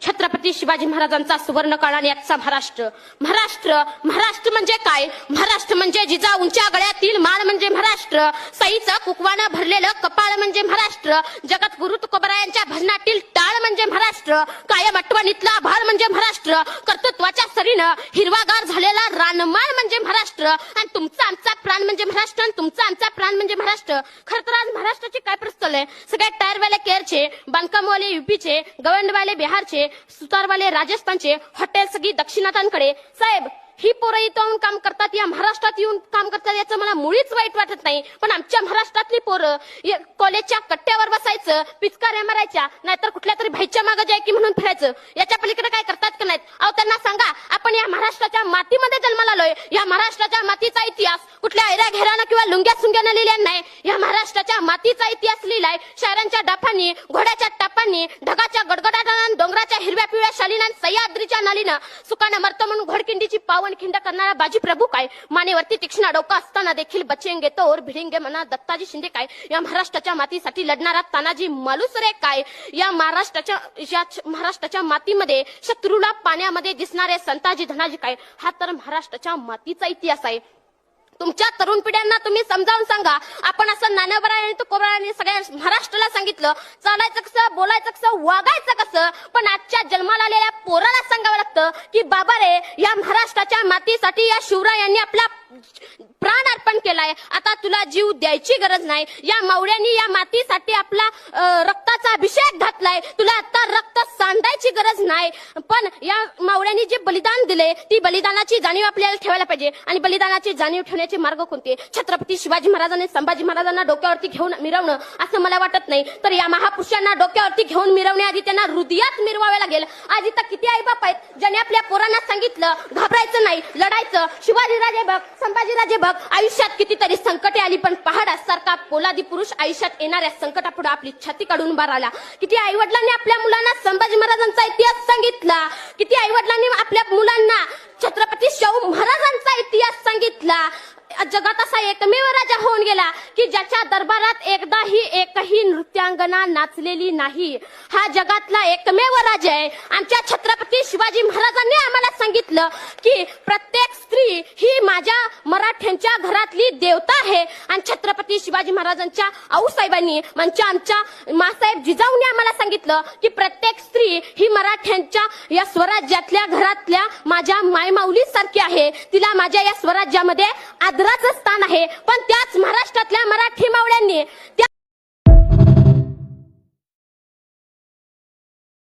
छत्रपती शिवाजी महाराजांचा सुवर्णकाळ आणि आजचा महाराष्ट्र. महाराष्ट्र म्हणजे काय? महाराष्ट्र म्हणजे जिजा उंच्या गळ्यातील माळ म्हणजे महाराष्ट्र. सईचं कुकवानं भरलेलं कपाळ म्हणजे महाराष्ट्र. जगत गुरु तुकोबरायांच्या भजनातील टाळ म्हणजे महाराष्ट्र. कायम आठवणीतला आभाळ म्हणजे महाराष्ट्र. कर्तृत्वाच्या सरीनं हिरवागार झालेला रानमाळ म्हणजे महाराष्ट्र. आणि तुमचा आमचा प्राण म्हणजे महाराष्ट्र. आणि तुमचा आमचा प्राण म्हणजे महाराष्ट्र. खरं तर आज महाराष्ट्राची काय परिस्थिती आहे? सगळे टायरवाले केरळचे, बांधकामवाले युपीचे, गवंडवाले बिहारचे, सुतारवाले राजस्थानचे, हॉटेल सगळी दक्षिणातांकडे. साहेब, ही पोरं इथं काम करतात, या महाराष्ट्रात येऊन काम करतात, याचं मला मुळीच वाईट वाटत नाही. पण आमच्या महाराष्ट्रातली पोरं कॉलेजच्या कट्ट्यावर बसायचं, पिचकाऱ्या मारायच्या, नाहीतर कुठल्या तरी भाईच्या मागे जाय की म्हणून फिरायचं. याच्या पलीकडे काय करतात का नाहीत? अहो, त्यांना सांगा, आपण या महाराष्ट्राच्या मातीमध्ये जन्माला आलोय. या महाराष्ट्राच्या मातीचा इतिहास कुठल्या ऐऱ्या घेरानं किंवा लुंग्या सुंग्यानं लिहिल्या नाही. या महाराष्ट्राच्या मातीचा इतिहास लिहिलाय शायरांच्या डाफांनी, घोड्याच्या टापांनी, ढगाच्या गडगडाटानं, डोंगराच्या हिरव्या पिवळ्या शालीनं, सह्याद्रीच्या नालीनं. सुकानं मरतं म्हणून घोडकिंडीची पावन खिंड करणारा बाजी प्रभू काय? मानेवरती तीक्ष्ण डोका असताना देखील बचेंगे तो और भिडेंगे म्हणा दत्ताजी शिंदे काय? या महाराष्ट्राच्या मातीसाठी लढणारा तानाजी मालुसरे काय? या महाराष्ट्राच्या मातीमध्ये शत्रूला पाण्यामध्ये दिसणारे संताजी धनाजी काय? हा तर महाराष्ट्राच्या मातीचा इतिहास आहे. तुमच्या तरुण पिढ्यांना तुम्ही समजावून सांगा. आपण असं नानाबरा आणि तुकोबरायांनी सगळ्या महाराष्ट्राला सांगितलं चालायचं कसं, बोलायचं कसं, वागायचं कसं. पण आजच्या जन्माला आलेल्या पोराला सांगावं लागतं की बाबा रे, या महाराष्ट्राच्या मातीसाठी या शिवरायांनी आपला प्राण अर्पण केलाय. आता तुला जीव द्यायची गरज नाही. या मावळ्यांनी या मातीसाठी आपला रक्ताचा अभिषेक घातलाय. तुला आता रक्त सांडायची गरज नाही. पण या मावळ्यांनी जे बलिदान दिले, ती बलिदानाची जाणीव आपल्याला ठेवायला पाहिजे. आणि बलिदानाची जाणीव ठेवण्याचे मार्ग कोणते? छत्रपती शिवाजी महाराजांनी संभाजी महाराजांना डोक्यावरती घेऊन मिरवणं असं मला वाटत नाही. तर या महापुरुषांना डोक्यावरती घेऊन मिरवण्याआधी त्यांना हृदयात मिरवावे लागेल. आज इथं किती आई बाप आहेत ज्यांनी आपल्या पोरांना सांगितलं घाबरायचं नाही, लढायचं. शिवाजीराजे बघ, संभाजीराजे बघ, आयुष्यात कितीतरी संकटे आली, पण पहाडासारखा पोलादी पुरुष आयुष्यात येणाऱ्या संकटापुढे आपली छाती काढून उभा राहिला. किती आईवडिलांनी आपल्या मुलांना संभाजी महाराजांचा इतिहास सांगितला. किती आईवडिलांनी आपल्या मुलांना छत्रपती शाहू महाराजांचा इतिहास सांगितला. जगात असा एकमेव राजा होऊन गेला की ज्याच्या दरबारात एकही नृत्यांगना नाचलेली नाही. हा जगातला एकमेव राजा आहे. आमच्या छत्रपती शिवाजी महाराजांनी आम्हाला सांगितलं की प्रत्येक स्त्री ही माझ्या मराठ्यांच्या घरातली देवता आहे. आणि छत्रपती शिवाजी महाराजांच्या आऊसाहेबांनी म्हणजे आमच्या मासाहेब जिजाऊंनी आम्हाला सांगितलं की प्रत्येक स्त्री ही मराठ्यांच्या या स्वराज्यातल्या घरातल्या माझ्या मायमाऊली सारखी आहे. तिला माझ्या या स्वराज्यामध्ये आदराचं स्थान आहे. पण त्याच महाराष्ट्रातल्या मराठी मावळ्यांनी